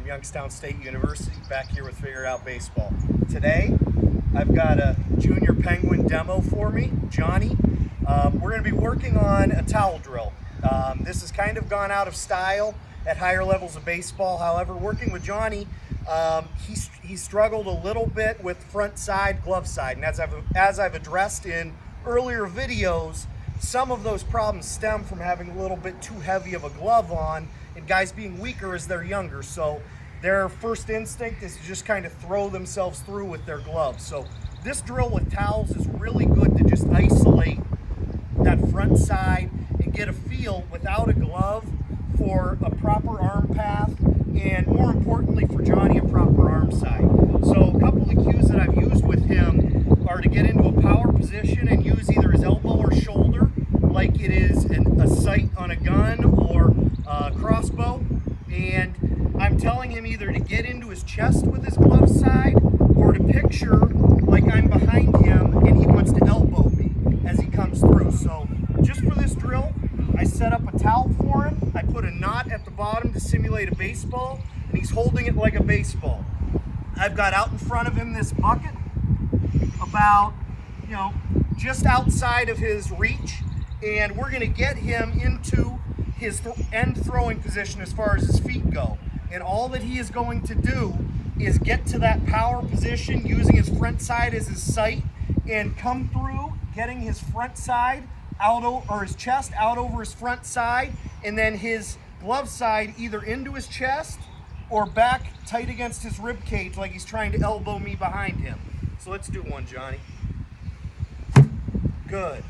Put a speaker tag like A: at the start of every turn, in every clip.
A: from Youngstown State University, back here with Figure It Out Baseball. Today, I've got a junior penguin demo for me, Johnny. We're going to be working on a towel drill. This has kind of gone out of style at higher levels of baseball. However, working with Johnny, he struggled a little bit with front side, glove side. And as I've addressed in earlier videos, some of those problems stem from having a little bit too heavy of a glove on and guys being weaker as they're younger. So their first instinct is to just kind of throw themselves through with their gloves. So this drill with towels is really good to just isolate that front side and get a feel without a glove for a proper arm path, and more importantly for Johnny, a proper arm side. So a couple of cues that I've used with him are to get into a power position and use either his elbow or shoulder like it is a sight on a gun or a crossbow. And I'm telling him either to get into his chest with his glove side or to picture like I'm behind him and he wants to elbow me as he comes through. So just for this drill, I set up a towel for him. I put a knot at the bottom to simulate a baseball, and he's holding it like a baseball. I've got out in front of him this bucket about, just outside of his reach, and we're going to get him into his end throwing position as far as his feet go. And all that he is going to do is get to that power position using his front side as his sight and come through, getting his front side out or his chest out over his front side, and then his glove side either into his chest or back tight against his rib cage like he's trying to elbow me behind him. So let's do one, Johnny. Good.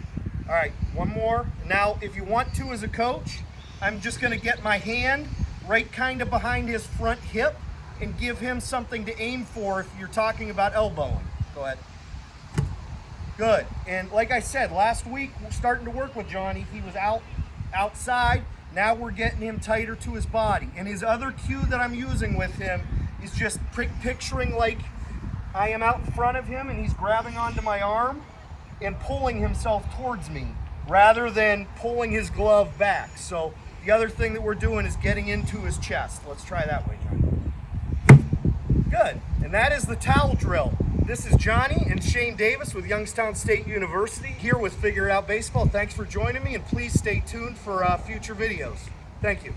A: All right, one more. Now, if you want to as a coach, I'm just going to get my hand right kind of behind his front hip and give him something to aim for if you're talking about elbowing. Go ahead. Good. And like I said, last week we're starting to work with Johnny. He was outside. Now we're getting him tighter to his body. And his other cue that I'm using with him is just picturing like I am out in front of him and he's grabbing onto my arm and pulling himself towards me rather than pulling his glove back. So the other thing that we're doing is getting into his chest. Let's try that way, Johnny. Good. And that is the towel drill. This is Johnny and Shane Davis with Youngstown State University here with Figure It Out Baseball. Thanks for joining me, and please stay tuned for future videos. Thank you.